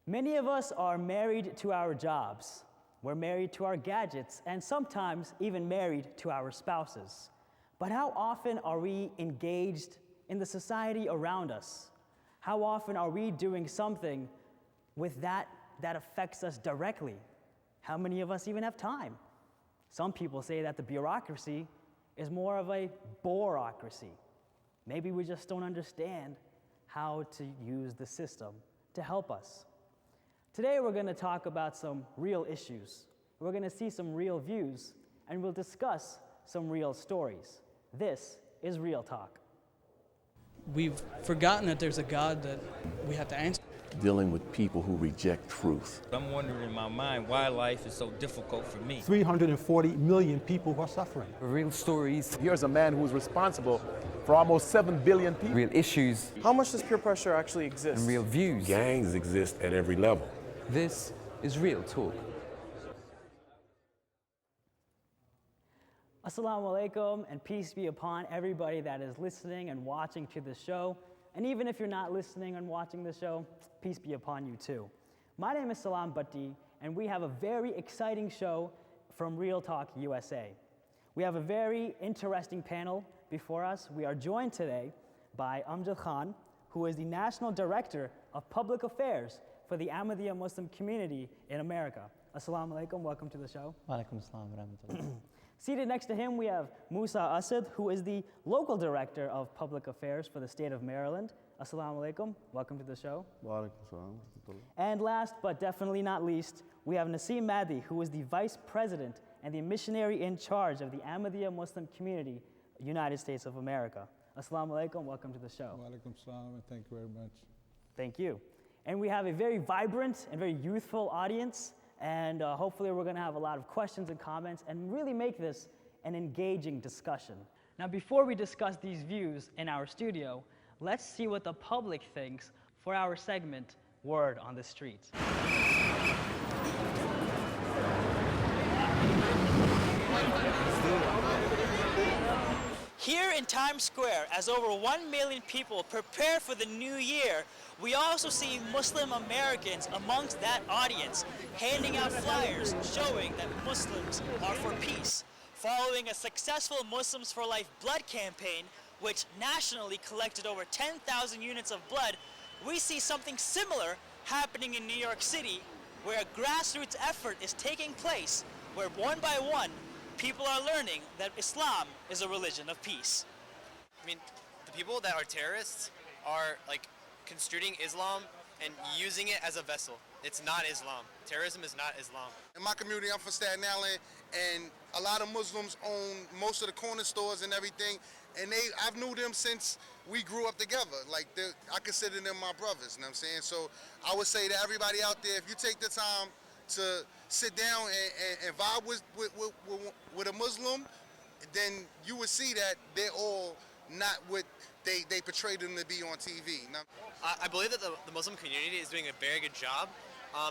Many of us are married to our jobs. We're married to our gadgets, and sometimes even married to our spouses. But how often are we engaged in the society around us? How often are we doing something with that affects us directly? How many of us even have time? Some people say that the bureaucracy is more of a bureaucracy. Maybe we just don't understand how to use the system to help us. Today we're going to talk about some real issues. We're going to see some real views, and we'll discuss some real stories. This is Real Talk. We've forgotten that there's a God that we have to answer. Dealing with people who reject truth. I'm wondering in my mind why life is so difficult for me. 340 million people who are suffering. Real stories. Here's a man who's responsible for almost 7 billion people. Real issues. How much does peer pressure actually exist? And real views. Gangs exist at every level. This is Real Talk. Assalamu alaikum, and peace be upon everybody that is listening and watching to this show. And even if you're not listening and watching the show, peace be upon you too. My name is Salam Bhatti, and we have a very exciting show from Real Talk USA. We have a very interesting panel before us. We are joined today by Amjad Khan, who is the National Director of Public Affairs for the Ahmadiyya Muslim community in America. Assalamu alaikum, welcome to the show. Wa alaikum assalam wa rahmatullah. Seated next to him, we have Musa Asad, who is the Local Director of Public Affairs for the state of Maryland. Assalamu alaikum, welcome to the show. Wa alaikum assalam wa rahmatullah. And last but definitely not least, we have Naseem Madhi, who is the Vice President and the missionary in charge of the Ahmadiyya Muslim community, United States of America. Assalamu alaikum, welcome to the show. Wa alaikum assalam, and thank you very much. Thank you. And we have a very vibrant and very youthful audience, and hopefully we're going to have a lot of questions and comments and really make this an engaging discussion. Now, before we discuss these views in our studio, let's see what the public thinks for our segment, Word on the Street. Here in Times Square, as over 1 million people prepare for the new year, we also see Muslim Americans amongst that audience, handing out flyers showing that Muslims are for peace. Following a successful Muslims for Life blood campaign, which nationally collected over 10,000 units of blood, we see something similar happening in New York City, where a grassroots effort is taking place, where one by one, people are learning that Islam is a religion of peace. I mean, the people that are terrorists are like construing Islam and using it as a vessel. It's not Islam. Terrorism is not Islam. In my community, I'm from Staten Island, and a lot of Muslims own most of the corner stores and everything, and I've knew them since we grew up together. Like, I consider them my brothers, you know what I'm saying? So I would say to everybody out there, if you take the time to sit down and vibe with a Muslim, then you would see that they're all not what they portray them to be on TV. Now, I believe that the Muslim community is doing a very good job.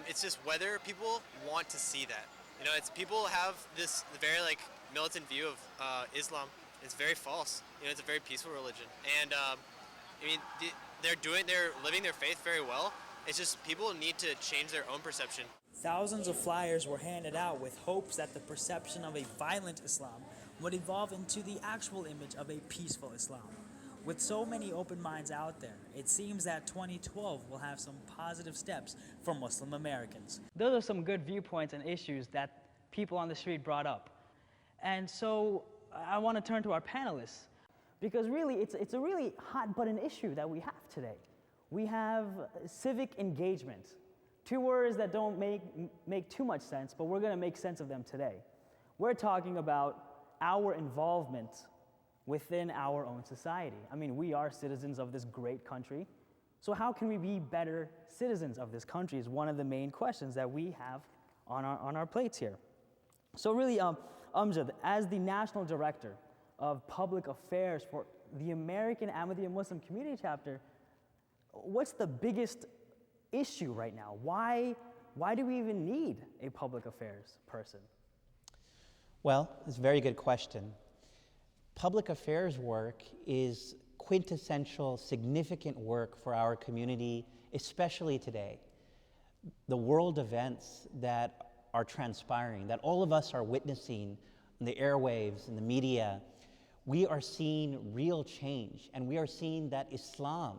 It's just whether people want to see that. You know, it's people have this very like militant view of Islam. It's very false. You know, it's a very peaceful religion, and I mean they're living their faith very well. It's just people need to change their own perception. Thousands of flyers were handed out with hopes that the perception of a violent Islam would evolve into the actual image of a peaceful Islam. With so many open minds out there, it seems that 2012 will have some positive steps for Muslim Americans. Those are some good viewpoints and issues that people on the street brought up. And so I want to turn to our panelists, because really it's a really hot button issue that we have today. We have civic engagement. Two words that don't make too much sense, but we're going to make sense of them today. We're talking about our involvement within our own society. I mean, we are citizens of this great country, so how can we be better citizens of this country is one of the main questions that we have on our plates here. So really, Amjad, as the National Director of Public Affairs for the American Ahmadiyya Muslim Community Chapter, what's the biggest issue right now? Why do we even need a public affairs person? Well, it's a very good question. Public affairs work is quintessential, significant work for our community, especially today. the world events that are transpiring, that all of us are witnessing in the airwaves, in the media, we are seeing real change, and we are seeing that Islam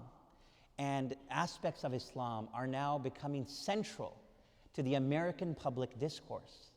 and aspects of Islam are now becoming central to the American public discourse.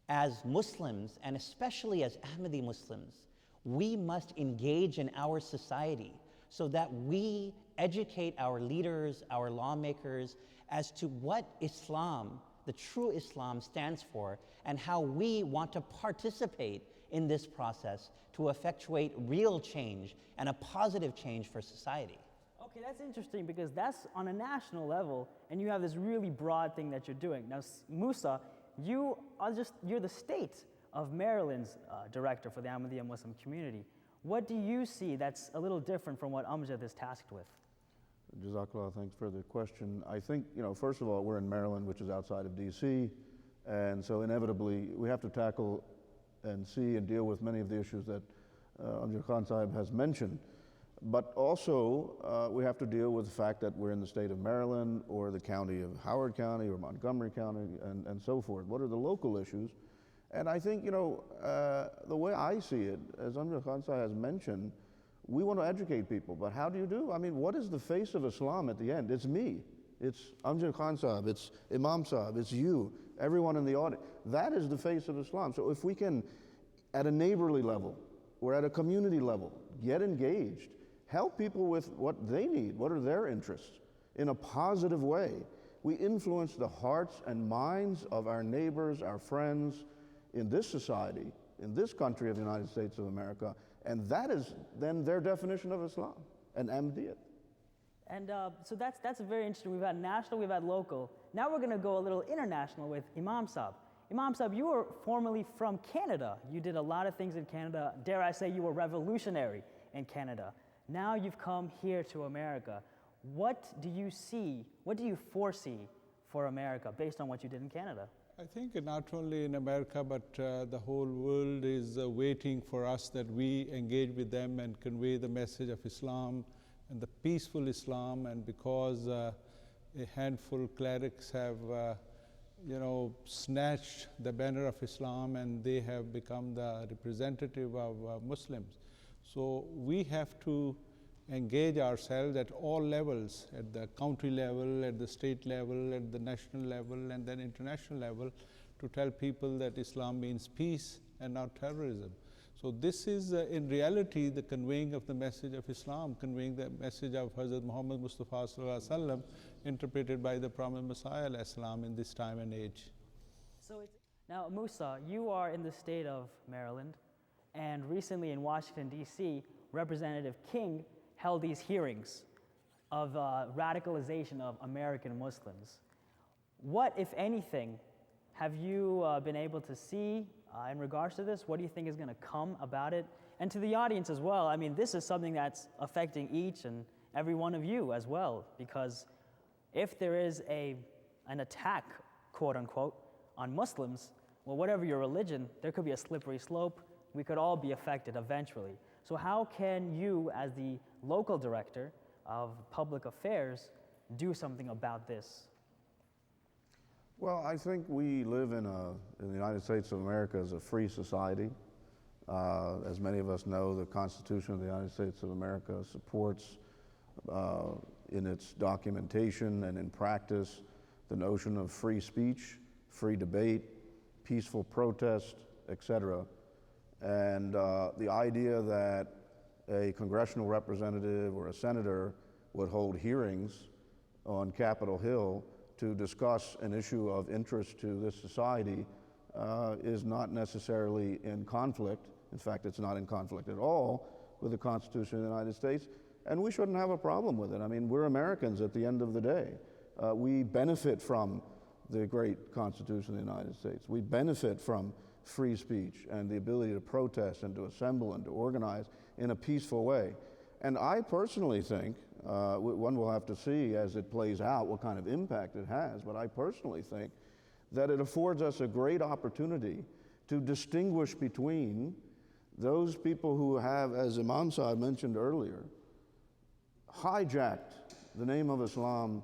As Muslims, and especially as Ahmadi Muslims, we must engage in our society so that we educate our leaders, our lawmakers, as to what Islam, the true Islam, stands for, and how we want to participate in this process to effectuate real change and a positive change for society. Okay, that's interesting because that's on a national level, and you have this really broad thing that you're doing. Now, Musa, you're the state of Maryland's director for the Ahmadiyya Muslim community. What do you see that's a little different from what Amjad is tasked with? Jazakallah, thanks for the question. I think, first of all, we're in Maryland, which is outside of D.C., and so inevitably we have to tackle and see and deal with many of the issues that Amjad Khan Sahib has mentioned. But also, we have to deal with the fact that we're in the state of Maryland or the county of Howard County or Montgomery County and so forth. What are the local issues? And I think, the way I see it, as Amjad Khan Sahib has mentioned, we want to educate people, but how do you do? I mean, what is the face of Islam at the end? It's me. It's Amjad Khan Sahib. It's Imam Sahib. It's you, everyone in the audience. That is the face of Islam. So if we can, at a neighborly level or at a community level, get engaged, help people with what they need, what are their interests, in a positive way, we influence the hearts and minds of our neighbors, our friends in this society, in this country of the United States of America, and that is then their definition of Islam and Ahmadiyya. And so that's very interesting. We've had national, we've had local. Now we're going to go a little international with Imam Sahib. Imam Sahib, you were formerly from Canada. You did a lot of things in Canada. Dare I say you were revolutionary in Canada. Now you've come here to America. What do you see, what do you foresee for America based on what you did in Canada? I think not only in America, but the whole world is waiting for us that we engage with them and convey the message of Islam and the peaceful Islam. And because a handful of clerics have, snatched the banner of Islam and they have become the representative of Muslims. So we have to engage ourselves at all levels, at the county level, at the state level, at the national level, and then international level, to tell people that Islam means peace and not terrorism. So this is, in reality, the conveying of the message of Islam, conveying the message of Hazrat Muhammad Mustafa Sallallahu Alaihi Wasallam, interpreted by the promised Messiah Alayhi Salam in this time and age. So now, Musa, you are in the state of Maryland, and recently in Washington, D.C., Representative King held these hearings of radicalization of American Muslims. What, if anything, have you been able to see in regards to this? What do you think is going to come about it? And to the audience as well, I mean, this is something that's affecting each and every one of you as well, because if there is an attack, quote unquote, on Muslims, well, whatever your religion, there could be a slippery slope. We could all be affected eventually. So how can you, as the local director of public affairs, do something about this? Well, I think we live in the United States of America as a free society. As many of us know, the Constitution of the United States of America supports in its documentation and in practice the notion of free speech, free debate, peaceful protest, etc. And the idea that a congressional representative or a senator would hold hearings on Capitol Hill to discuss an issue of interest to this society is not necessarily in conflict. In fact, it's not in conflict at all with the Constitution of the United States, and we shouldn't have a problem with it. I mean, we're Americans at the end of the day. We benefit from the great Constitution of the United States. We benefit from free speech and the ability to protest and to assemble and to organize in a peaceful way. And I personally think, one will have to see as it plays out what kind of impact it has, but I personally think that it affords us a great opportunity to distinguish between those people who have, as Imam Sahib mentioned earlier, hijacked the name of Islam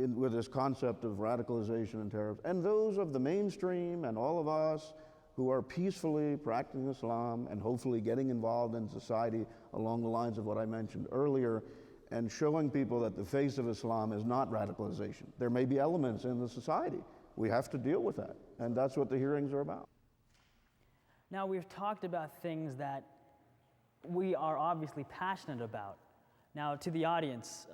with this concept of radicalization and terrorism, and those of the mainstream and all of us who are peacefully practicing Islam and hopefully getting involved in society along the lines of what I mentioned earlier, and showing people that the face of Islam is not radicalization. There may be elements in the society. We have to deal with that, and that's what the hearings are about. Now, we've talked about things that we are obviously passionate about. Now, to the audience,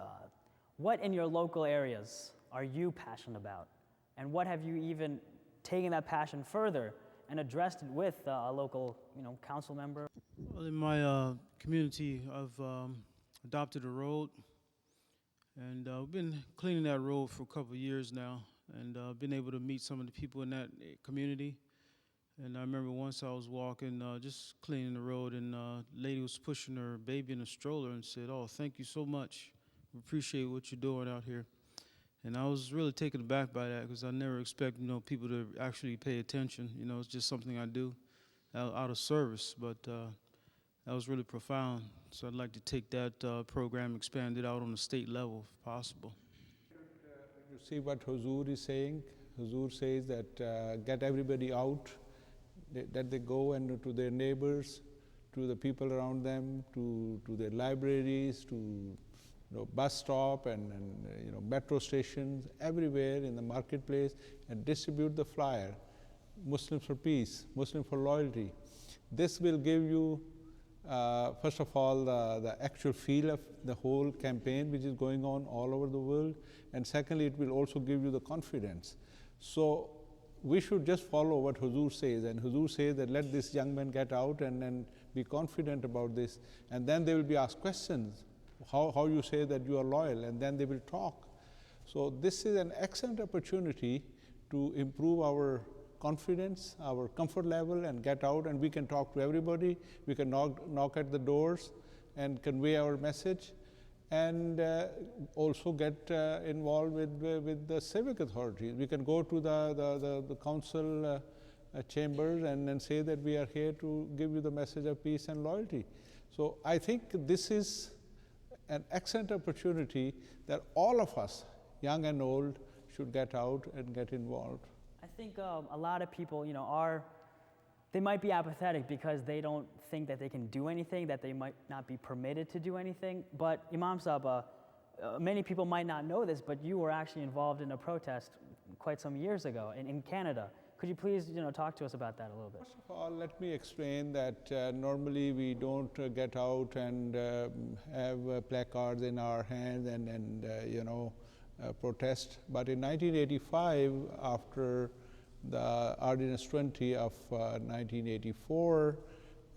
what in your local areas are you passionate about? And what have you even taken that passion further and addressed it with a local, council member? Well, in my community, I've adopted a road, and we've been cleaning that road for a couple of years now, and I've been able to meet some of the people in that community. And I remember once I was walking, just cleaning the road, and a lady was pushing her baby in a stroller and said, "Oh, thank you so much. We appreciate what you're doing out here." And I was really taken aback by that, because I never expect, people to actually pay attention. It's just something I do out of service, but that was really profound. So I'd like to take that program, expand it out on the state level if possible. You see what Huzur is saying? Huzur says that get everybody out, that they go and to their neighbors, to the people around them, to their libraries, to bus stop and metro stations, everywhere in the marketplace, and distribute the flyer, Muslims for peace, Muslim for loyalty. This will give you, first of all, the actual feel of the whole campaign which is going on all over the world, and secondly, it will also give you the confidence. So we should just follow what Huzur says, and Huzur says that let this young man get out and be confident about this, and then they will be asked questions. How you say that you are loyal, and then they will talk. So this is an excellent opportunity to improve our confidence, our comfort level, and get out, and we can talk to everybody. We can knock at the doors and convey our message, and also get involved with the civic authorities. We can go to the council chambers and say that we are here to give you the message of peace and loyalty. So I think this is an excellent opportunity that all of us, young and old, should get out and get involved. I think a lot of people, they might be apathetic because they don't think that they can do anything, that they might not be permitted to do anything. But Imam Sahib, many people might not know this, but you were actually involved in a protest quite some years ago in Canada. Could you please, talk to us about that a little bit? First of all, let me explain that normally we don't get out and have placards in our hands and protest. But in 1985, after the Ordinance 20 of 1984,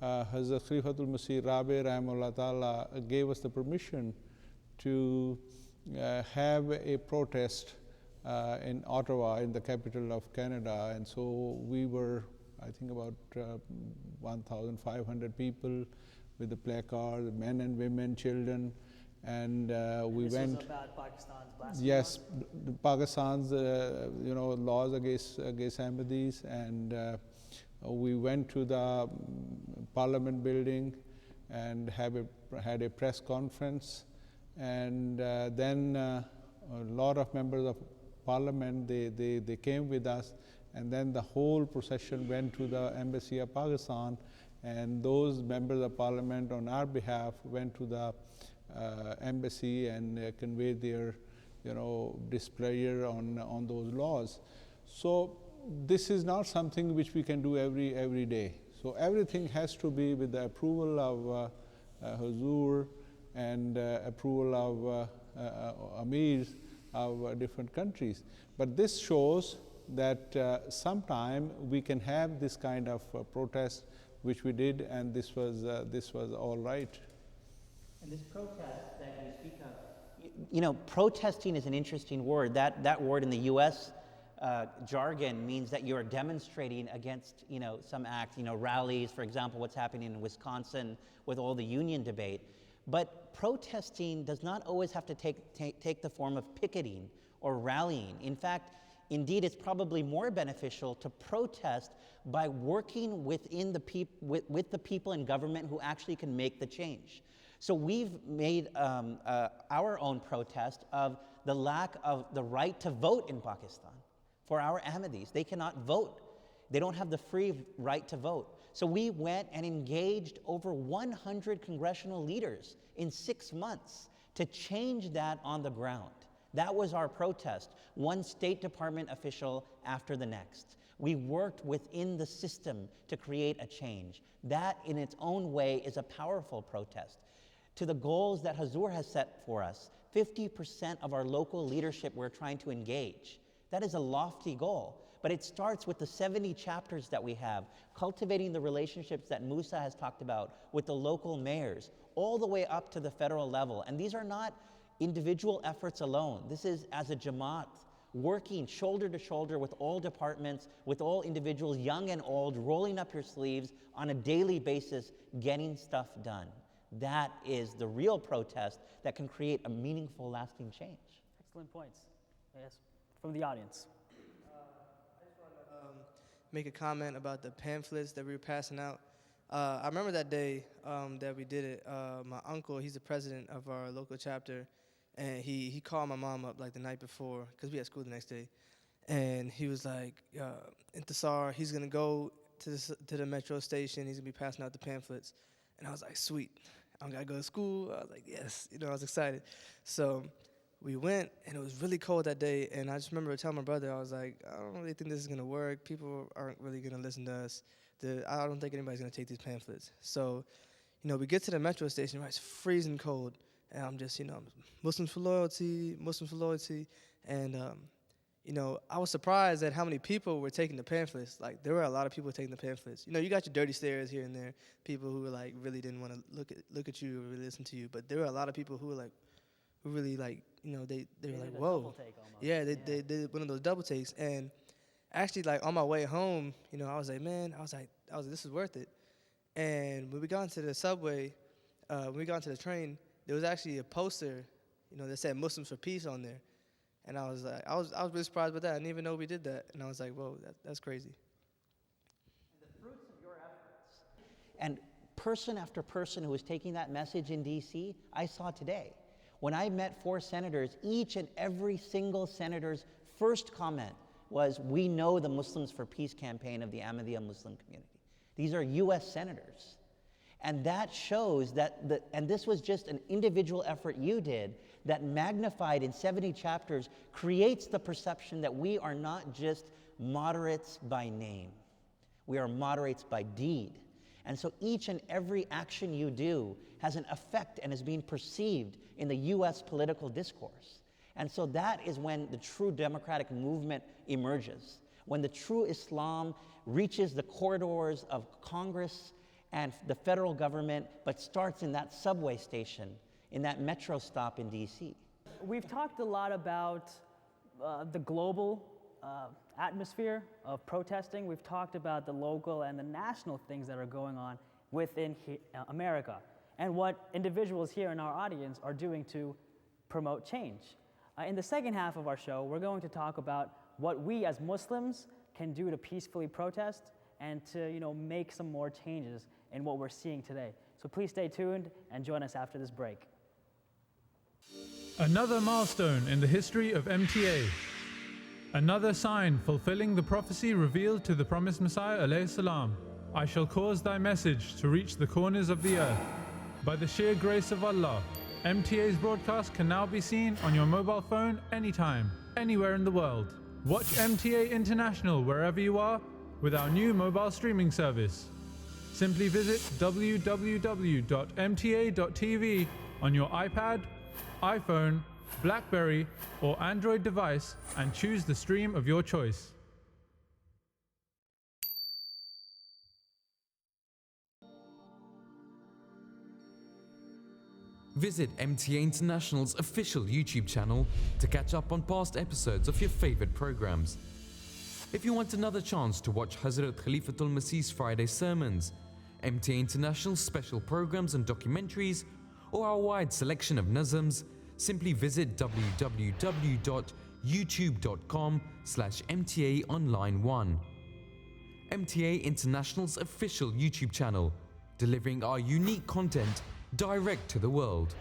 Hazrat Khalifatul Masih Rabi Rahimahullah Ta'ala gave us the permission to have a protest in Ottawa, in the capital of Canada. And so we were, I think, about 1,500 people with the placards, men and women, children, and we this went. Was about Pakistan's blasphemy. Yes, Pakistan's laws against Ahmadis, and we went to the Parliament building and had a press conference, and then a lot of members of Parliament, they came with us, and then the whole procession went to the embassy of Pakistan, and those members of Parliament on our behalf went to the embassy and conveyed their displeasure on those laws. So this is not something which we can do every day. So everything has to be with the approval of Huzur and approval of Amirs of different countries. But this shows that sometime we can have this kind of protest, which we did, and this was all right. And this protest that you speak of, protesting is an interesting word. That word in the U.S. Jargon means that you're demonstrating against, some act, rallies, for example, what's happening in Wisconsin with all the union debate. But protesting does not always have to take the form of picketing or rallying. In fact, indeed, it's probably more beneficial to protest by working within with the people in government who actually can make the change. So we've made our own protest of the lack of the right to vote in Pakistan for our Ahmadis. They cannot vote. They don't have the free right to vote. So we went and engaged over 100 congressional leaders in 6 months to change that on the ground. That was our protest, one State Department official after the next. We worked within the system to create a change. That in its own way is a powerful protest. To the goals that Hazur has set for us, 50% of our local leadership we're trying to engage. That is a lofty goal, but it starts with the 70 chapters that we have, cultivating the relationships that Musa has talked about with the local mayors, all the way up to the federal level. And these are not individual efforts alone. This is as a Jama'at, working shoulder to shoulder with all departments, with all individuals, young and old, rolling up your sleeves on a daily basis, getting stuff done. That is the real protest that can create a meaningful, lasting change. Excellent points. Yes, from the audience. I just want to make a comment about the pamphlets that we were passing out. I remember that day that we did it. My uncle, he's the president of our local chapter, and he called my mom up like the night before, because we had school the next day, and he was like, Intisar, he's going to go to the metro station, he's going to be passing out the pamphlets. And I was like, sweet, I don't got to go to school. I was like, yes, I was excited. So we went, and it was really cold that day, and I just remember telling my brother, I was like, I don't really think this is going to work. People aren't really going to listen to us. I don't think anybody's going to take these pamphlets. So, we get to the metro station, right? It's freezing cold, and I'm just, Muslims for loyalty, Muslims for loyalty. And, I was surprised at how many people were taking the pamphlets. Like, there were a lot of people taking the pamphlets. You got your dirty stares here and there, people who were like really didn't want to look at you or really listen to you. But there were a lot of people who were like, they were like, whoa. Yeah, they did one of those double takes. And actually, like, on my way home, I was like, this is worth it. And when we got into the subway, when we got into the train, there was actually a poster, that said Muslims for Peace on there. And I was like, I was really surprised with that. I didn't even know we did that. And I was like, whoa, that's crazy. And the fruits of your efforts. And person after person who was taking that message in D.C., I saw today. When I met 4 senators, each and every single senator's first comment was, we know the Muslims for Peace campaign of the Ahmadiyya Muslim community. These are U.S. senators. And that shows that, and this was just an individual effort you did, that magnified in 70 chapters creates the perception that we are not just moderates by name. We are moderates by deed. And so each and every action you do has an effect and is being perceived in the U.S. political discourse. And so that is when the true democratic movement emerges, when the true Islam reaches the corridors of Congress and the federal government, but starts in that subway station, in that metro stop in D.C. We've talked a lot about the global atmosphere of protesting. We've talked about the local and the national things that are going on within America, and what individuals here in our audience are doing to promote change. In the second half of our show, we're going to talk about what we as Muslims can do to peacefully protest and to make some more changes in what we're seeing today. So please stay tuned and join us after this break. Another milestone in the history of MTA. Another sign fulfilling the prophecy revealed to the promised Messiah alayhi salam. I shall cause thy message to reach the corners of the earth. By the sheer grace of Allah, MTA's broadcast can now be seen on your mobile phone anytime, anywhere in the world. Watch MTA International wherever you are with our new mobile streaming service. Simply visit www.mta.tv on your iPad, iPhone, BlackBerry, or Android device and choose the stream of your choice. Visit MTA International's official YouTube channel to catch up on past episodes of your favorite programs. If you want another chance to watch Hazrat Khalifatul Masih's Friday sermons, MTA International's special programs and documentaries, or our wide selection of nazms, simply visit www.youtube.com/MTAonline1. MTA International's official YouTube channel, delivering our unique content direct to the world.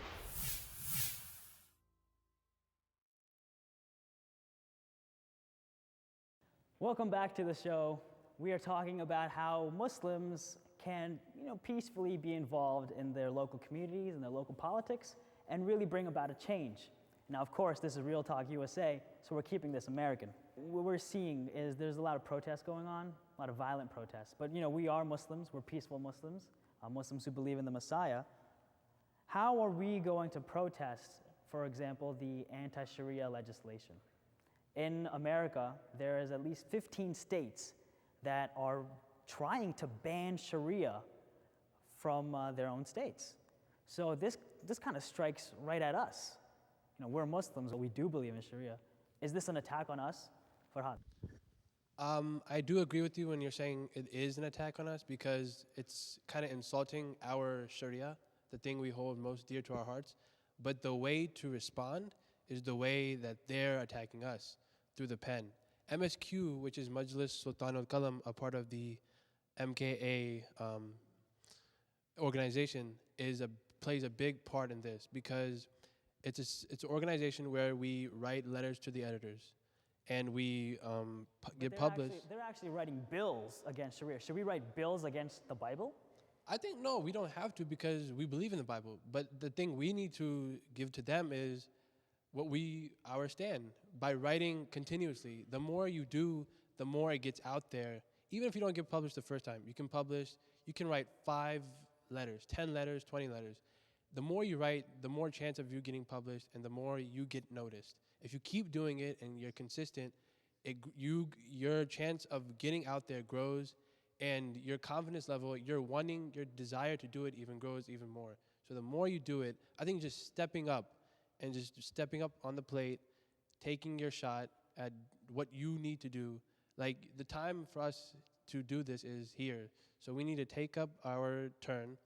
Welcome back to the show. We are talking about how Muslims can, peacefully be involved in their local communities and their local politics and really bring about a change. Now, of course, this is Real Talk USA, so we're keeping this American. What we're seeing is there's a lot of protests going on, a lot of violent protests. But, we are Muslims, we're peaceful Muslims, Muslims who believe in the Messiah. How are we going to protest, for example, the anti-Sharia legislation? In America, there is at least 15 states that are trying to ban Sharia from their own states. So this kind of strikes right at us. We're Muslims, but we do believe in Sharia. Is this an attack on us, Farhad? I do agree with you when you're saying it is an attack on us because it's kind of insulting our Sharia, the thing we hold most dear to our hearts. But the way to respond is the way that they're attacking us, through the pen. MSQ, which is Majlis Sultan al-Qalam, a part of the MKA organization, plays a big part in this because it's an organization where we write letters to the editors and we get published. They're actually writing bills against Sharia. Should we write bills against the Bible? I think no, we don't have to because we believe in the Bible. But the thing we need to give to them is our stand. By writing continuously, the more you do, the more it gets out there. Even if you don't get published the first time, you can write 5 letters, 10 letters, 20 letters. The more you write, the more chance of you getting published and the more you get noticed. If you keep doing it and you're consistent, your chance of getting out there grows and your confidence level, your desire to do it even grows even more. So the more you do it, I think just stepping up on the plate, taking your shot at what you need to do. Like the time for us to do this is here. So we need to take up our turn,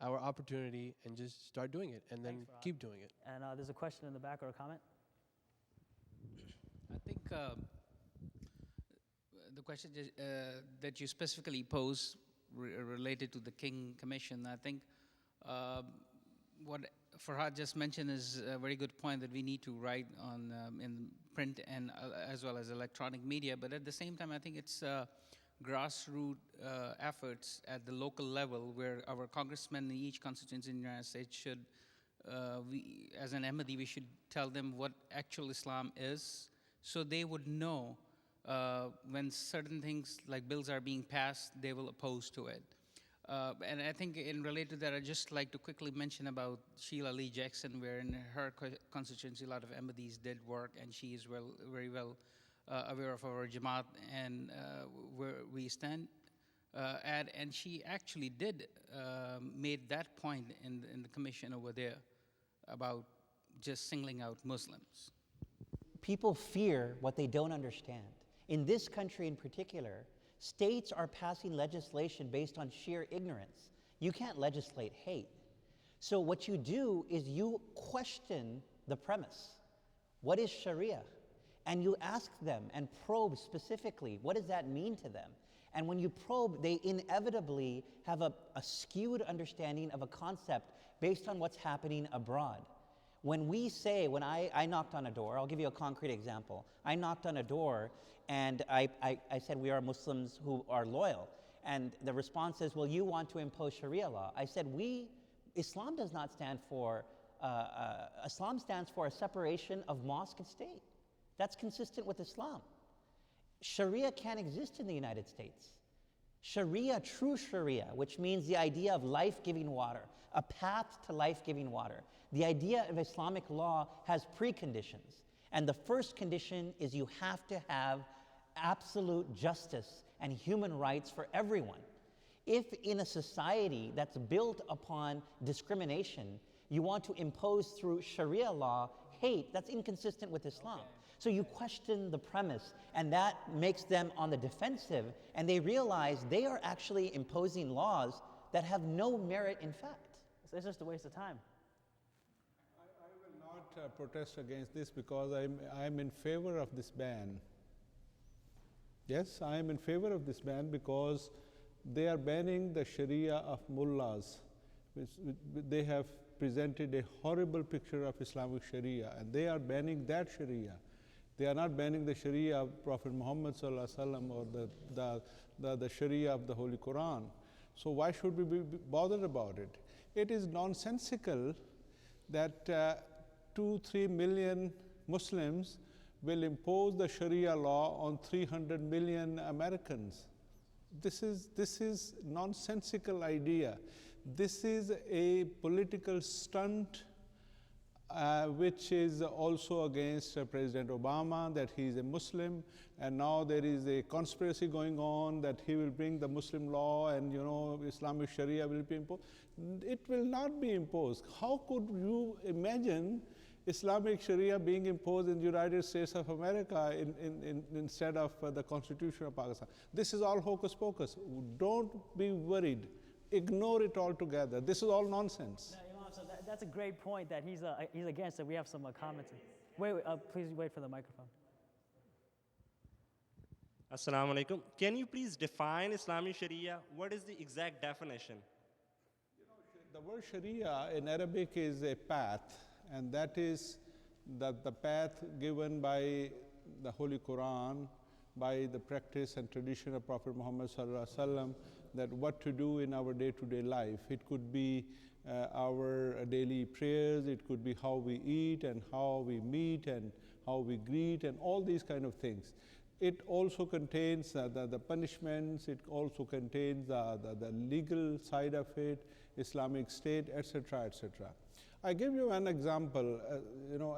our opportunity, and just start doing it and then keep doing it. And there's a question in the back or a comment? I think the question that you specifically pose related to the King Commission, I think what Farhad just mentioned is a very good point that we need to write on in print and as well as electronic media. But at the same time, I think it's grassroots efforts at the local level where our congressmen in each constituency in the United States should, as an Ahmadi, we should tell them what actual Islam is so they would know when certain things like bills are being passed, they will oppose to it. And I think in related to that, I'd just like to quickly mention about Sheila Lee Jackson, where in her constituency, a lot of Ahmadis did work, and she is very well aware of our Jama'at and where we stand at. And she actually did made that point in the commission over there about just singling out Muslims. People fear what they don't understand. In this country in particular, states are passing legislation based on sheer ignorance. You can't legislate hate. So what you do is you question the premise. What is Sharia? And you ask them and probe specifically, what does that mean to them? And when you probe, they inevitably have a skewed understanding of a concept based on what's happening abroad. When I knocked on a door, I'll give you a concrete example. I knocked on a door and I said, we are Muslims who are loyal. And the response is, well, you want to impose Sharia law. I said, Islam does not stand for, Islam stands for a separation of mosque and state. That's consistent with Islam. Sharia can't exist in the United States. Sharia, true Sharia, which means the idea of life-giving water, a path to life-giving water. The idea of Islamic law has preconditions. And the first condition is you have to have absolute justice and human rights for everyone. If in a society that's built upon discrimination, you want to impose through Sharia law hate, that's inconsistent with Islam. So you question the premise, and that makes them on the defensive, and they realize they are actually imposing laws that have no merit in fact. It's just a waste of time. I will not protest against this because I'm in favor of this ban. Yes, I am in favor of this ban because they are banning the Sharia of mullahs. They have presented a horrible picture of Islamic Sharia, and they are banning that Sharia. They are not banning the Sharia of Prophet Muhammad sallallahu alaihi wasallam or the Sharia of the Holy Quran. So why should we be bothered about it? It is nonsensical that 2-3 million Muslims will impose the Sharia law on 300 million Americans. This is nonsensical idea. This is a political stunt which is also against President Obama, that he is a Muslim, and now there is a conspiracy going on that he will bring the Muslim law and Islamic Sharia will be imposed. It will not be imposed. How could you imagine Islamic Sharia being imposed in the United States of America instead of the Constitution of Pakistan? This is all hocus pocus. Don't be worried. Ignore it altogether. This is all nonsense. No, Imam, so that's a great point that he's against it. We have some comments. Wait, please wait for the microphone. Assalamu alaikum. Can you please define Islamic Sharia? What is the exact definition? The word Sharia in Arabic is a path, and that is the path given by the Holy Quran, by the practice and tradition of Prophet Muhammad sallallahu alaihi wasallam, that what to do in our day-to-day life. It could be our daily prayers, it could be how we eat and how we meet and how we greet and all these kind of things. It also contains the punishments, it also contains the legal side of it, Islamic State, etc., etc. I give you an example,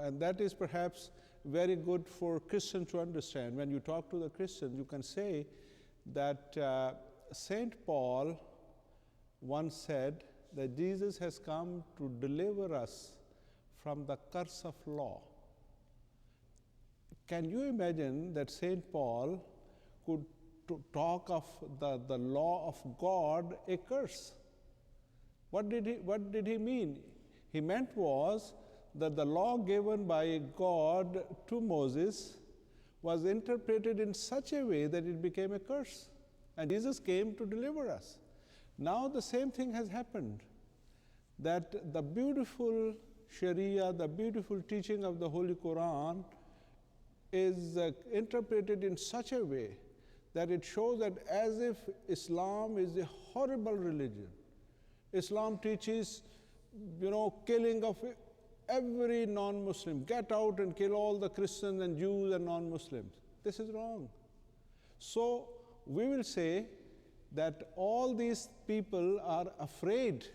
and that is perhaps very good for Christians to understand. When you talk to the Christians, you can say that Saint Paul once said that Jesus has come to deliver us from the curse of law. Can you imagine that Saint Paul could talk of the law of God a curse? What did he mean? He meant was that the law given by God to Moses was interpreted in such a way that it became a curse. And Jesus came to deliver us. Now the same thing has happened, that the beautiful Sharia, the beautiful teaching of the Holy Quran is interpreted in such a way that it shows that as if Islam is a horrible religion. Islam teaches, killing of every non-Muslim. Get out and kill all the Christians and Jews and non-Muslims. This is wrong. So we will say that all these people are afraid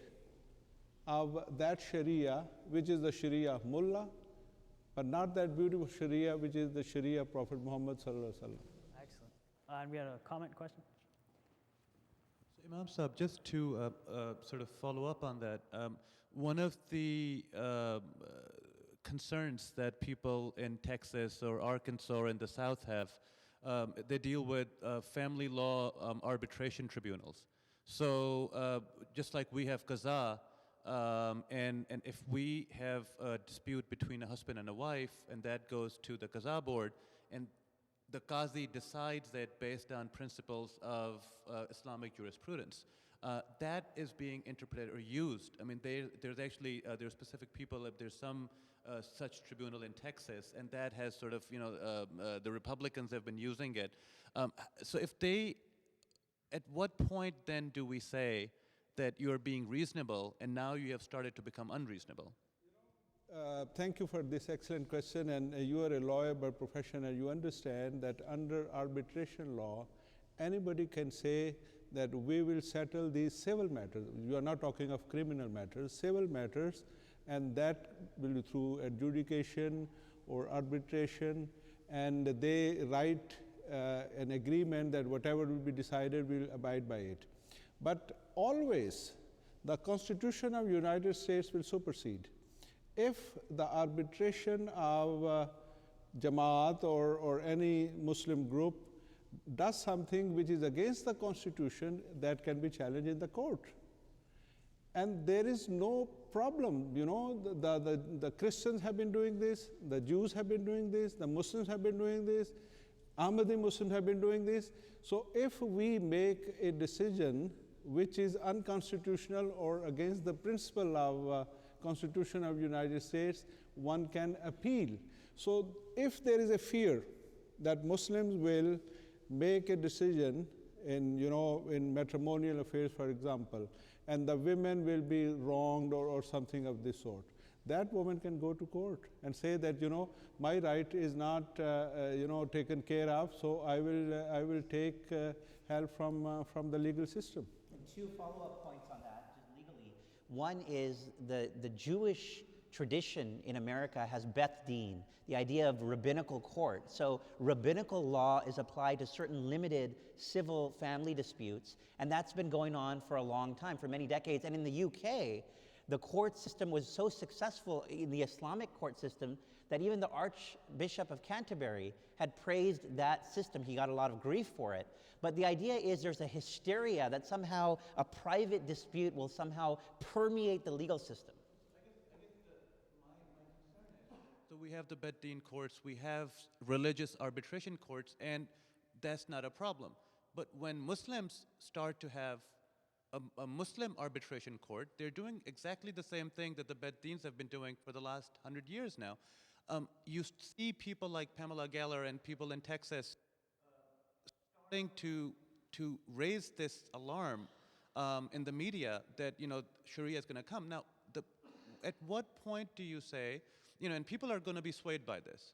of that Sharia, which is the Sharia of Mullah, but not that beautiful Sharia, which is the Sharia of Prophet Muhammad sallallahu alaihi wasallam. Excellent. And we had a comment question. So Imam Sahib, just to sort of follow up on that, one of the concerns that people in Texas or Arkansas or in the South have, they deal with family law arbitration tribunals. So just like we have qaza, and if we have a dispute between a husband and a wife, and that goes to the qaza board, and the qazi decides that based on principles of Islamic jurisprudence, that is being interpreted or used. I mean, there's actually there are specific people. There's some such tribunal in Texas, and that has sort of the Republicans have been using it. So if they, at what point then do we say that you are being reasonable, and now you have started to become unreasonable? Thank you for this excellent question, and you are a lawyer by profession, and you understand that under arbitration law, anybody can say that we will settle these civil matters. You are not talking of criminal matters, civil matters, and that will be through adjudication or arbitration, and they write an agreement that whatever will be decided, will abide by it. But always, the Constitution of the United States will supersede. If the arbitration of Jama'at or any Muslim group does something which is against the Constitution, that can be challenged in the court. And there is no problem, the Christians have been doing this, the Jews have been doing this, the Muslims have been doing this, Ahmadi Muslims have been doing this. So if we make a decision which is unconstitutional or against the principle of Constitution of the United States, one can appeal. So if there is a fear that Muslims will make a decision in, in matrimonial affairs, for example, and the women will be wronged or something of this sort, that woman can go to court and say that, my right is not, taken care of, so I will take help from the legal system. And two follow-up points on that, just legally. One is the Jewish tradition in America has Beth Din, the idea of rabbinical court. So rabbinical law is applied to certain limited civil family disputes, and that's been going on for a long time, for many decades. And in the UK, the court system was so successful in the Islamic court system that even the Archbishop of Canterbury had praised that system. He got a lot of grief for it. But the idea is there's a hysteria that somehow a private dispute will somehow permeate the legal system. So we have the Bed-Din courts, we have religious arbitration courts, and that's not a problem. But when Muslims start to have a Muslim arbitration court, they're doing exactly the same thing that the Bed-Dins have been doing for the last 100 years now. You see people like Pamela Geller and people in Texas starting to raise this alarm in the media that, Sharia is going to come. Now, at what point do you say, and people are going to be swayed by this.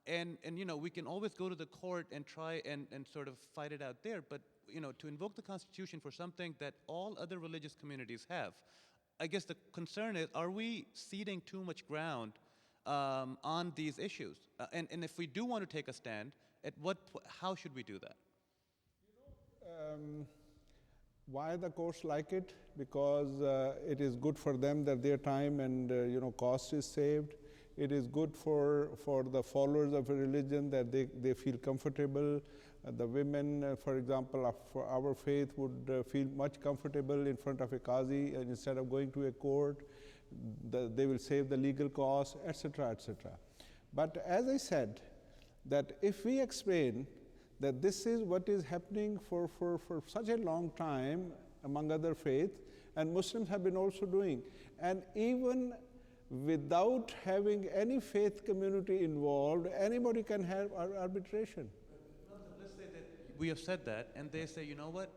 And we can always go to the court and try and sort of fight it out there, but to invoke the Constitution for something that all other religious communities have, I guess the concern is, are we ceding too much ground on these issues? And if we do want to take a stand, how should we do that? Why the courts like it? Because it is good for them that their time and cost is saved. It is good for the followers of a religion that they feel comfortable. The women, for example, for our faith would feel much comfortable in front of a qazi instead of going to a court. They will save the legal costs, etc., etc. But as I said, that if we explain that this is what is happening for such a long time among other faiths, and Muslims have been also doing, and even without having any faith community involved, anybody can have arbitration. Let's say that we have said that, and they say, you know what?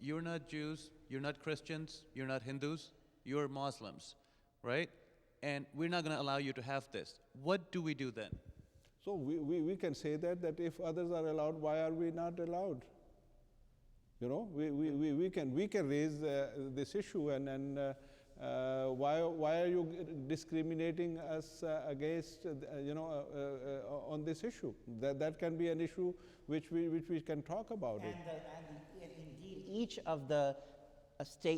You're not Jews, you're not Christians, you're not Hindus, you're Muslims, right? And we're not going to allow you to have this. What do we do then? So we can say that if others are allowed, why are we not allowed? We can raise this issue, and why are you discriminating us against on this issue? That can be an issue which we can talk about. And indeed, each of the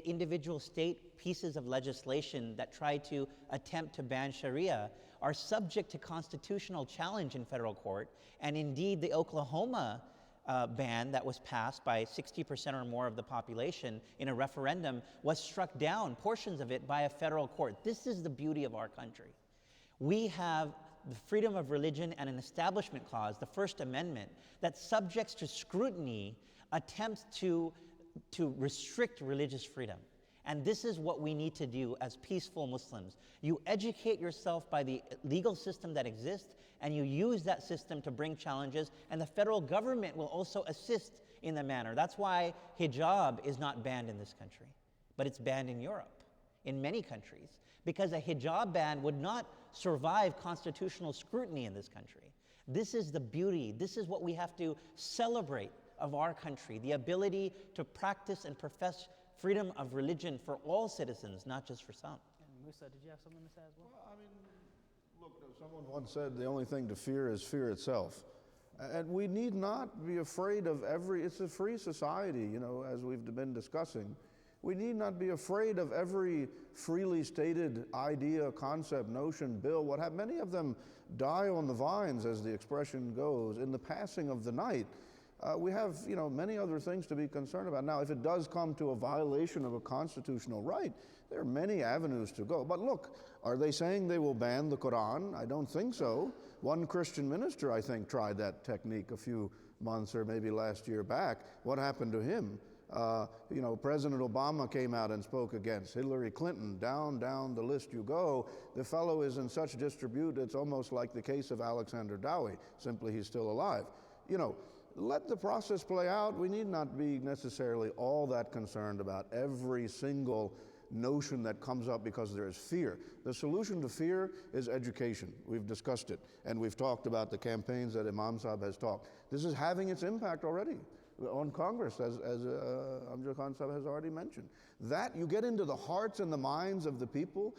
individual state pieces of legislation that try to attempt to ban Sharia are subject to constitutional challenge in federal court. And indeed, the Oklahoma ban that was passed by 60% or more of the population in a referendum was struck down, portions of it, by a federal court. This is the beauty of our country. We have the freedom of religion and an establishment clause, the First Amendment, that subjects to scrutiny attempts to restrict religious freedom. And this is what we need to do as peaceful Muslims. You educate yourself by the legal system that exists, and you use that system to bring challenges, and the federal government will also assist in the manner. That's why hijab is not banned in this country, but it's banned in Europe, in many countries, because a hijab ban would not survive constitutional scrutiny in this country. This is the beauty, this is what we have to celebrate of our country, the ability to practice and profess freedom of religion for all citizens, not just for some. Musa, did you have something to say as well? Well, I mean, look, someone once said the only thing to fear is fear itself. And we need not be afraid of it's a free society, as we've been discussing. We need not be afraid of every freely stated idea, concept, notion, bill, what have. Many of them die on the vines, as the expression goes, in the passing of the night. We have, many other things to be concerned about. Now, if it does come to a violation of a constitutional right, there are many avenues to go. But look, are they saying they will ban the Quran? I don't think so. One Christian minister, I think, tried that technique a few months or maybe last year back. What happened to him? You know, President Obama came out and spoke against. Hillary Clinton, down the list you go. The fellow is in such disrepute, it's almost like the case of Alexander Dowie, simply he's still alive. You know, let the process play out. We need not be necessarily all that concerned about every single notion that comes up because there is fear. The solution to fear is education. We've discussed it, and we've talked about the campaigns that Imam Saab has talked. This is having its impact already on Congress, as Amjad Khan Sahib has already mentioned. That you get into the hearts and the minds of the people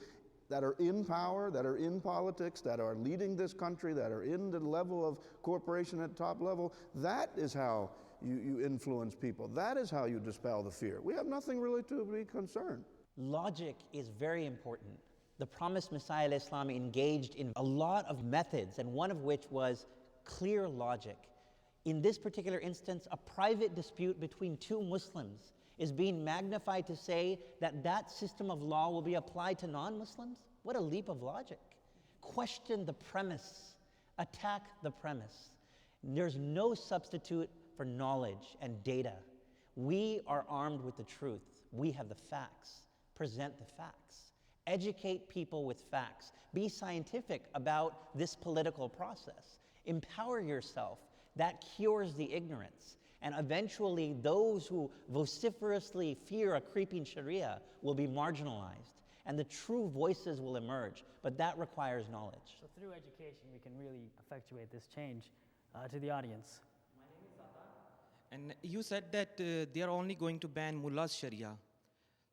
that are in power, that are in politics, that are leading this country, that are in the level of corporation at top level. That is how you influence people. That is how you dispel the fear. We have nothing really to be concerned. Logic is very important. The promised Messiah al-Islam engaged in a lot of methods, and one of which was clear logic. In this particular instance, a private dispute between two Muslims is being magnified to say that that system of law will be applied to non-Muslims? What a leap of logic. Question the premise, attack the premise. There's no substitute for knowledge and data. We are armed with the truth. We have the facts. Present the facts. Educate people with facts. Be scientific about this political process. Empower yourself. That cures the ignorance. And eventually, those who vociferously fear a creeping Sharia will be marginalized, and the true voices will emerge. But that requires knowledge. So through education, we can really effectuate this change. To the audience. My name is Zata. And you said that they are only going to ban Mullah's Sharia.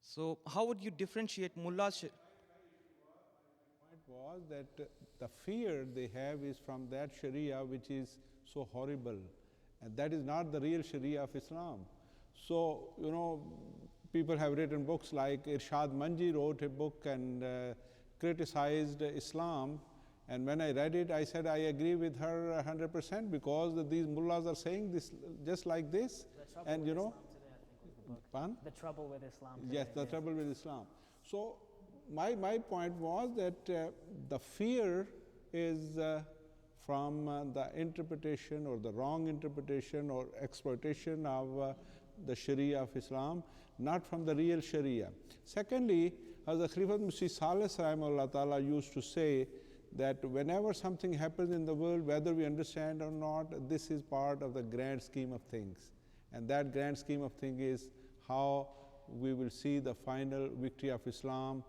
So how would you differentiate Mullah's Sharia? My point was that the fear they have is from that Sharia which is so horrible. And that is not the real Sharia of Islam. So, you know, people have written books like Irshad Manji wrote a book and criticized Islam. And when I read it, I said I agree with her 100% because these mullahs are saying this just like this. And you know, The Trouble with Islam Today. Yes, the trouble with Islam. So my point was that the fear is from the interpretation or the wrong interpretation or exploitation of the Sharia of Islam, not from the real Sharia. Secondly, Hazrat Khalifat Masih Salis Rahimahullah Ta'ala used to say that whenever something happens in the world, whether we understand or not, this is part of the grand scheme of things. And that grand scheme of things is how we will see the final victory of Islam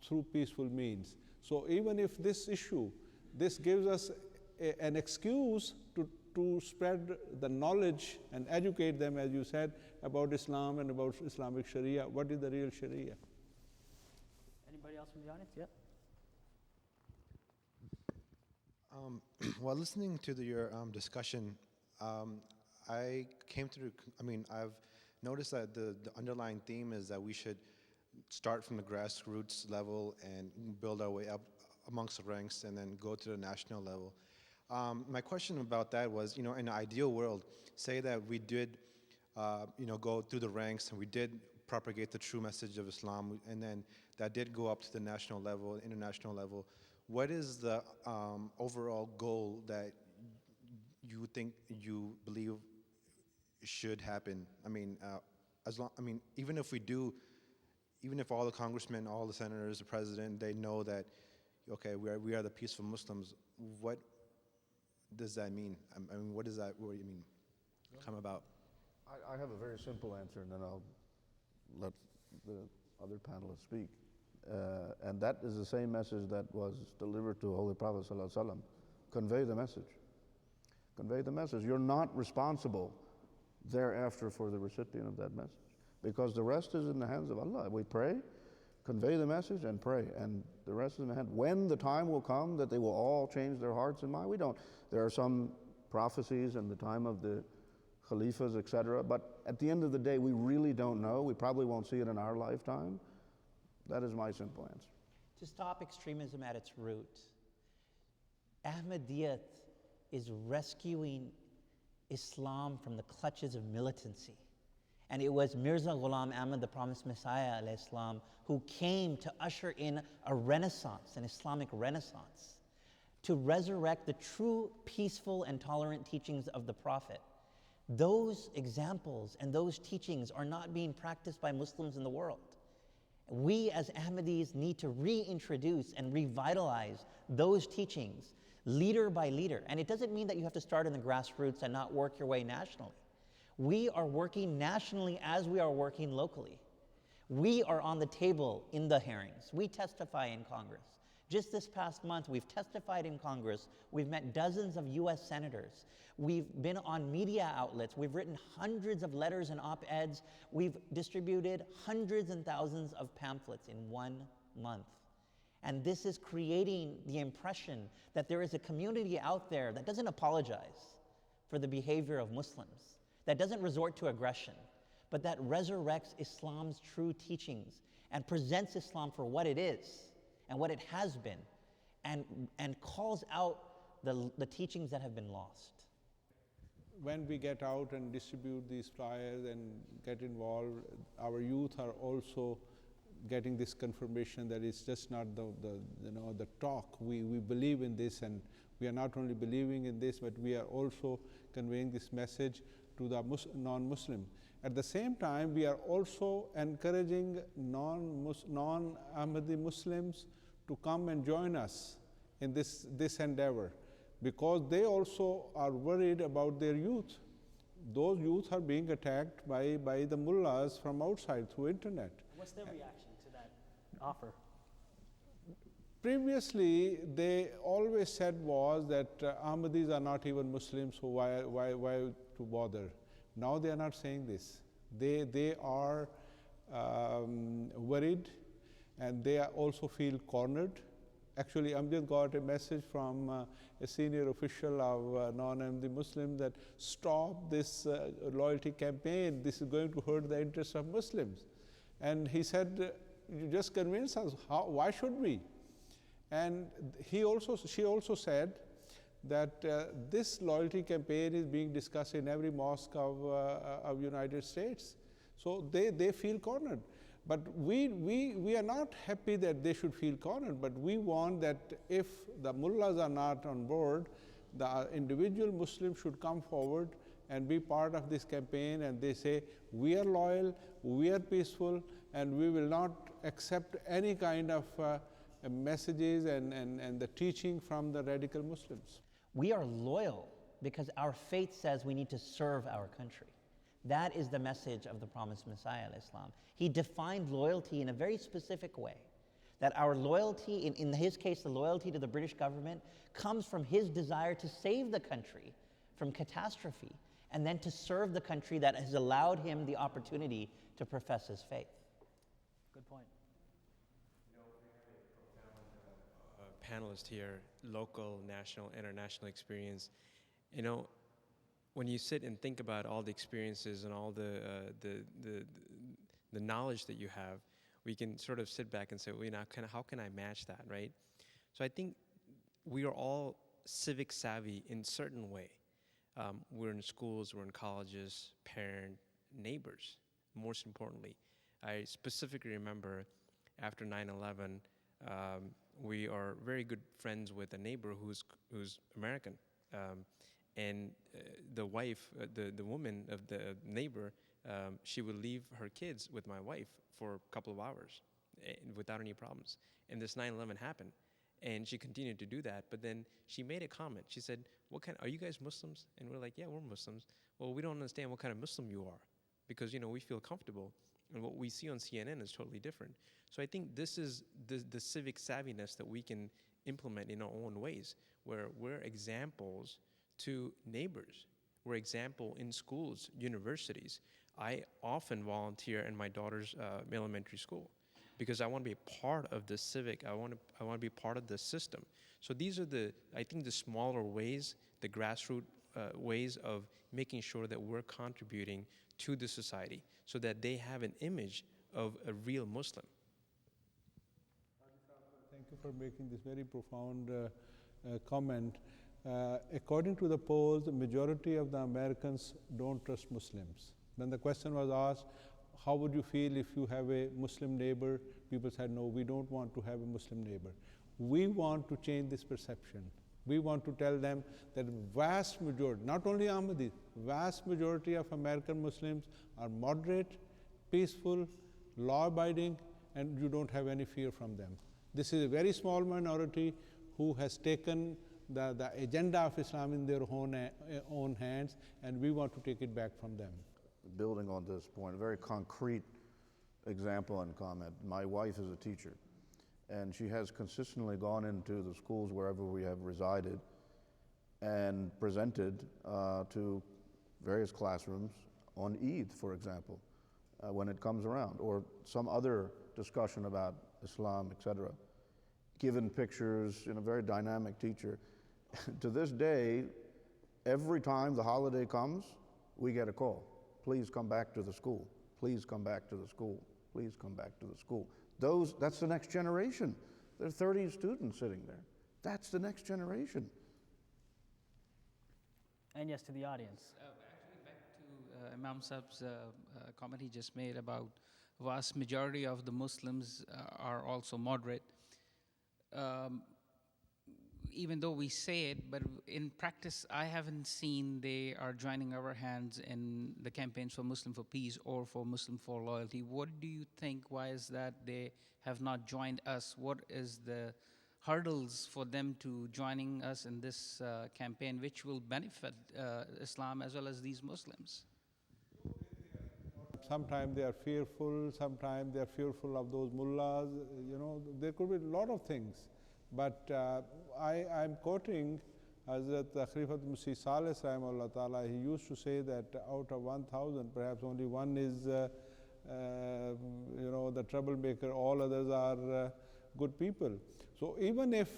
through peaceful means. So even if this issue, this gives us an excuse to spread the knowledge and educate them, as you said, about Islam and about Islamic Sharia. What is the real Sharia? Anybody else from the audience? Yep. While listening to your discussion, I came to, I've noticed that the underlying theme is that we should start from the grassroots level and build our way up amongst the ranks and then go to the national level. My question about that was, in an ideal world, say that we did, go through the ranks and we did propagate the true message of Islam, and then that did go up to the national level, international level. What is the overall goal that you think, you believe should happen? Even if we do, even if all the congressmen, all the senators, the president, they know that, okay, we are the peaceful Muslims, what does that mean? What does that word mean come about? I have a very simple answer, and then I'll let the other panelists speak. And that is the same message that was delivered to Holy Prophet ﷺ. Convey the message. Convey the message. You're not responsible thereafter for the recipient of that message, because the rest is in the hands of Allah. We pray, convey the message, and pray, and the rest is in the hand. When the time will come that they will all change their hearts and mind, we don't. There are some prophecies in the time of the Khalifas, etc., but at the end of the day, we really don't know. We probably won't see it in our lifetime. That is my simple answer. To stop extremism at its root, Ahmadiyya is rescuing Islam from the clutches of militancy. And it was Mirza Ghulam Ahmad, the promised Messiah al-Islam, who came to usher in a renaissance, an Islamic renaissance, to resurrect the true peaceful and tolerant teachings of the Prophet. Those examples and those teachings are not being practiced by Muslims in the world. We as Ahmadis need to reintroduce and revitalize those teachings leader by leader. And it doesn't mean that you have to start in the grassroots and not work your way nationally. We are working nationally as we are working locally. We are on the table in the hearings. We testify in Congress. Just this past month, we've testified in Congress. We've met dozens of US senators. We've been on media outlets. We've written hundreds of letters and op-eds. We've distributed hundreds and thousands of pamphlets in 1 month. And this is creating the impression that there is a community out there that doesn't apologize for the behavior of Muslims, that doesn't resort to aggression, but that resurrects Islam's true teachings and presents Islam for what it is and what it has been, and calls out the teachings that have been lost. When we get out and distribute these flyers and get involved, our youth are also getting this confirmation that it's just not the talk. We believe in this, and we are not only believing in this, but we are also conveying this message to the non-Muslim. At the same time, we are also encouraging non-Ahmadi Muslims to come and join us in this endeavor, because they also are worried about their youth. Those youth are being attacked by the mullahs from outside through internet. What's their reaction to that offer? Previously, they always said was that Ahmadis are not even Muslims, so why to bother? Now they are not saying this. They are worried, and they also feel cornered. Actually, Amjad got a message from a senior official of non-Ahmadi Muslim that stop this loyalty campaign. This is going to hurt the interests of Muslims. And he said, you just convince us. Why should we? And she also said that this loyalty campaign is being discussed in every mosque of United States. So they feel cornered. But we are not happy that they should feel cornered, but we want that if the mullahs are not on board, the individual Muslims should come forward and be part of this campaign, and they say, we are loyal, we are peaceful, and we will not accept any kind of messages and the teaching from the radical Muslims. We are loyal because our faith says we need to serve our country. That is the message of the promised Messiah, Islam. He defined loyalty in a very specific way, that our loyalty, in his case, the loyalty to the British government, comes from his desire to save the country from catastrophe, and then to serve the country that has allowed him the opportunity to profess his faith. Good point. Panelist here, local, national, international experience. You know, when you sit and think about all the experiences and all the knowledge that you have, we can sort of sit back and say, well, you know, how can I match that, right? So I think we are all civic savvy in certain way. We're in schools, we're in colleges, parent, neighbors, most importantly. I specifically remember after 9/11, we are very good friends with a neighbor who's American. And the wife, the woman of the neighbor, she would leave her kids with my wife for a couple of hours without any problems. And this 9/11 happened, and she continued to do that. But then she made a comment. She said, are you guys Muslims? And we're like, yeah, we're Muslims. Well, we don't understand what kind of Muslim you are, because, you know, we feel comfortable. And what we see on CNN is totally different. So I think this is the civic savviness that we can implement in our own ways, where we're examples to neighbors. We're example in schools, universities. I often volunteer in my daughter's elementary school because I want to be a part of the civic. I want to be part of the system. So these are I think the smaller ways, the grassroots ways of making sure that we're contributing to the society so that they have an image of a real Muslim. Thank you for making this very profound comment. According to the polls, the majority of the Americans don't trust Muslims. When the question was asked, how would you feel if you have a Muslim neighbor? People said, no, we don't want to have a Muslim neighbor. We want to change this perception. We want to tell them that vast majority, not only Ahmadis, vast majority of American Muslims are moderate, peaceful, law-abiding, and you don't have any fear from them. This is a very small minority who has taken the agenda of Islam in their own hands, and we want to take it back from them. Building on this point, a very concrete example and comment. My wife is a teacher, and she has consistently gone into the schools wherever we have resided and presented to various classrooms on Eid, for example, when it comes around, or some other discussion about Islam, etc. Given pictures, a very dynamic teacher. To this day, every time the holiday comes, we get a call. Please come back to the school. Please come back to the school. Please come back to the school. That's the next generation. There are 30 students sitting there. That's the next generation. And yes, to the audience. Actually, back to Imam Saab's comment he just made about vast majority of the Muslims are also moderate. Even though we say it, but in practice, I haven't seen they are joining our hands in the campaigns for Muslim for peace or for Muslim for loyalty. What do you think? Why is that they have not joined us? What is the hurdles for them to joining us in this campaign, which will benefit Islam as well as these Muslims? Sometimes they are fearful, sometimes they are fearful of those mullahs, there could be a lot of things. But I'm quoting Hazrat Khalifat Masih Saleh Rahimahullah Ta'ala. He used to say that out of 1,000, perhaps only one is, the troublemaker, all others are good people. So even if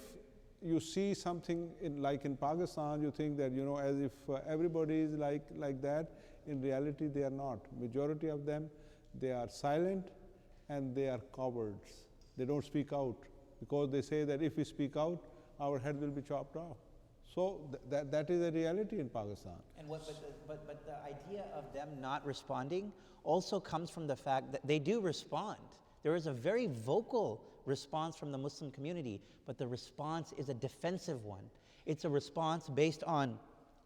you see something like in Pakistan, you think that, as if everybody is like that, in reality they are not. Majority of them, they are silent and they are cowards. They don't speak out, because they say that if we speak out, our head will be chopped off. So that is a reality in Pakistan. And but the idea of them not responding also comes from the fact that they do respond. There is a very vocal response from the Muslim community, but the response is a defensive one. It's a response based on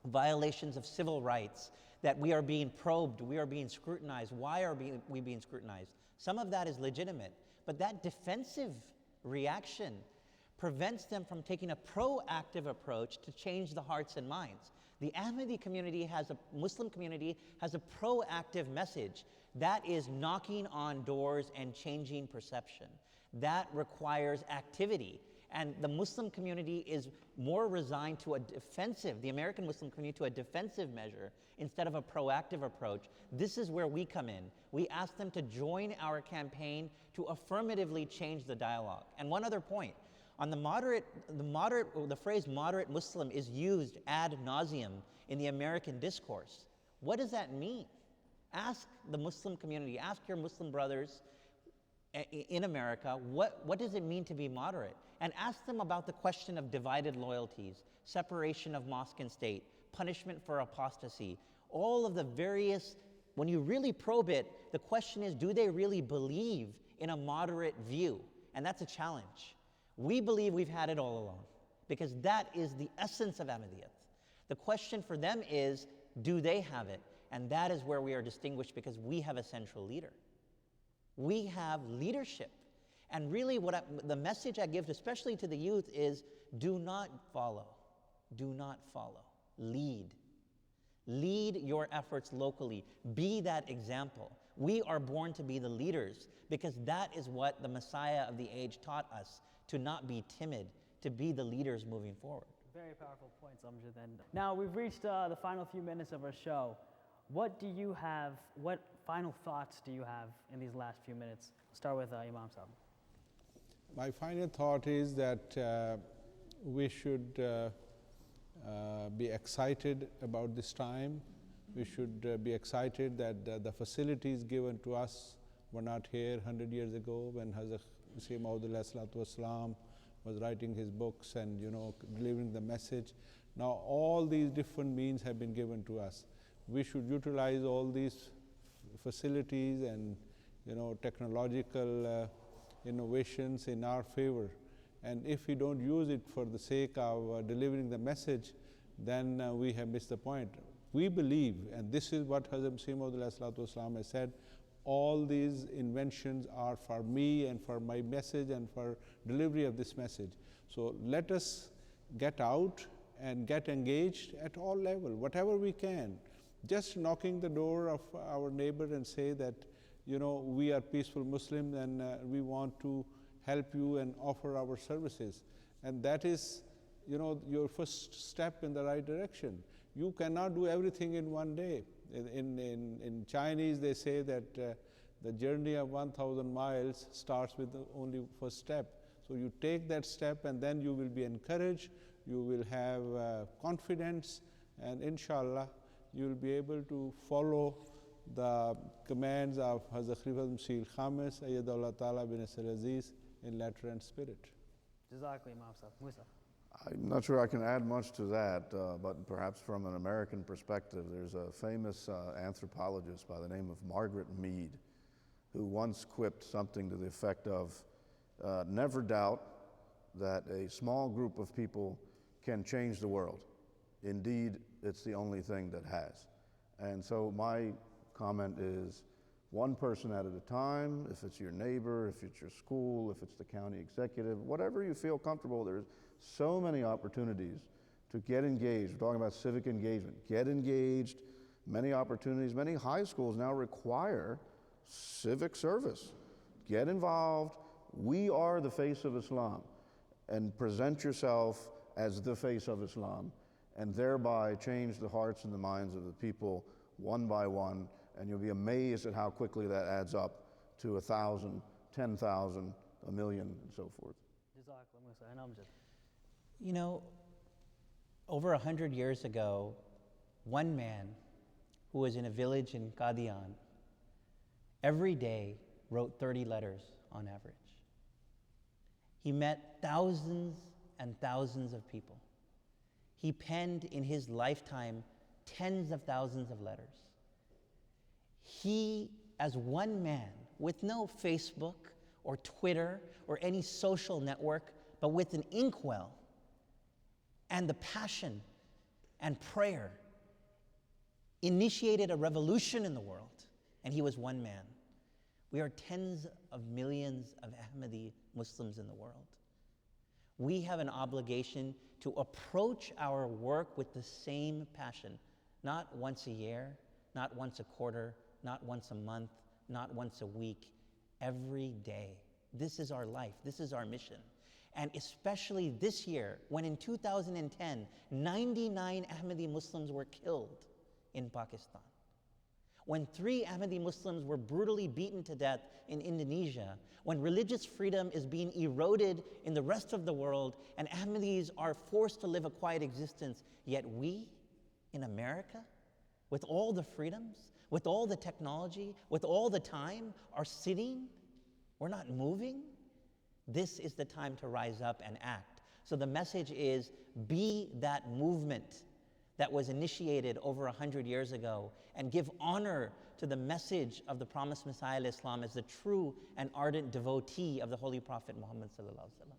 violations of civil rights, that we are being probed, we are being scrutinized. Why are we being scrutinized? Some of that is legitimate, but that defensive reaction prevents them from taking a proactive approach to change the hearts and minds. The Ahmadi community Muslim community has a proactive message. That is knocking on doors and changing perception. That requires activity. And the Muslim community is more resigned to a defensive, the American Muslim community to a defensive measure instead of a proactive approach. This is where we come in. We ask them to join our campaign to affirmatively change the dialogue. And one other point, on the phrase moderate Muslim is used ad nauseum in the American discourse. What does that mean? Ask the Muslim community, ask your Muslim brothers in America, what does it mean to be moderate? And ask them about the question of divided loyalties, separation of mosque and state, punishment for apostasy, all of the various, when you really probe it, the question is, do they really believe in a moderate view? And that's a challenge. We believe we've had it all along, because that is the essence of Ahmadiyyat. The question for them is, do they have it? And that is where we are distinguished, because we have a central leader. We have leadership. And really the message I give, especially to the youth, is do not follow. Do not follow. Lead. Lead your efforts locally. Be that example. We are born to be the leaders, because that is what the Messiah of the age taught us, to not be timid, to be the leaders moving forward. Very powerful points, Amjad. And now we've reached the final few minutes of our show. What final thoughts do you have in these last few minutes? I'll start with Imam Saab. My final thought is that we should be excited about this time. We should be excited that the facilities given to us were not here 100 years ago when Hazrat Masih Maud was writing his books and delivering the message. Now all these different means have been given to us. We should utilize all these facilities and technological innovations in our favor, And if we don't use it for the sake of delivering the message, then we have missed the point. We believe, and this is what Hazrat Masih Maud has said, all these inventions are for me and for my message and for delivery of this message. So let us get out and get engaged at all levels, whatever we can. Just knocking the door of our neighbor and say that, you know, we are peaceful Muslims and we want to help you and offer our services. And that is, you know, your first step in the right direction. You cannot do everything in one day. In Chinese, they say that the journey of 1,000 miles starts with the only first step. So you take that step and then you will be encouraged, you will have confidence, and inshallah, you will be able to follow the commands of Hazrat Khalifa Masih al-Khamis, Ayyadullah Ta'ala bin Nasir Aziz, in letter and spirit. Jazakallah, Imam Sahib. Musa. I'm not sure I can add much to that, but perhaps from an American perspective, there's a famous anthropologist by the name of Margaret Mead, who once quipped something to the effect of, never doubt that a small group of people can change the world. Indeed, it's the only thing that has. And so my comment is, one person at a time. If it's your neighbor, if it's your school, if it's the county executive, whatever you feel comfortable, there's so many opportunities to get engaged. We're talking about civic engagement. Get engaged, many opportunities. Many high schools now require civic service. Get involved. We are the face of Islam, and present yourself as the face of Islam, and thereby change the hearts and the minds of the people one by one, and you'll be amazed at how quickly that adds up to 1,000, 10,000, 1,000,000, and so forth. You know, over 100 years ago, one man who was in a village in Qadian every day wrote 30 letters on average. He met thousands and thousands of people. He penned in his lifetime tens of thousands of letters. He, as one man, with no Facebook or Twitter or any social network, but with an inkwell and the passion and prayer, initiated a revolution in the world, and he was one man. We are tens of millions of Ahmadi Muslims in the world. We have an obligation to approach our work with the same passion, not once a year, not once a quarter, not once a month, not once a week, every day. This is our life, this is our mission. And especially this year, when in 2010, 99 Ahmadi Muslims were killed in Pakistan. When 3 Ahmadi Muslims were brutally beaten to death in Indonesia, when religious freedom is being eroded in the rest of the world, and Ahmadis are forced to live a quiet existence, yet we, in America, with all the freedoms, with all the technology, with all the time, are sitting, we're not moving. This is the time to rise up and act. So the message is, be that movement that was initiated over 100 years ago, and give honor to the message of the promised Messiah al-Islam as the true and ardent devotee of the Holy Prophet Muhammad sallallahu alaihi wasallam.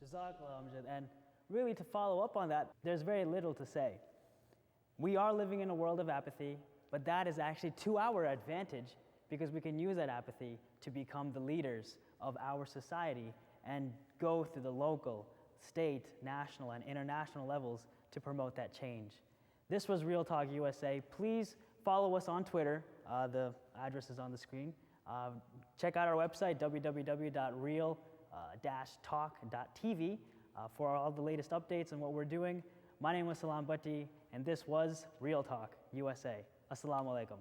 Jazakallah, Amjad. And really, to follow up on that, there's very little to say. We are living in a world of apathy, but that is actually to our advantage, because we can use that apathy to become the leaders of our society and go through the local, state, national, and international levels to promote that change. This was Real Talk USA. Please follow us on Twitter. The address is on the screen. Check out our website, www.real-talk.tv, for all the latest updates and what we're doing. My name was Salam Bhatti, and this was Real Talk USA. Assalamu alaikum.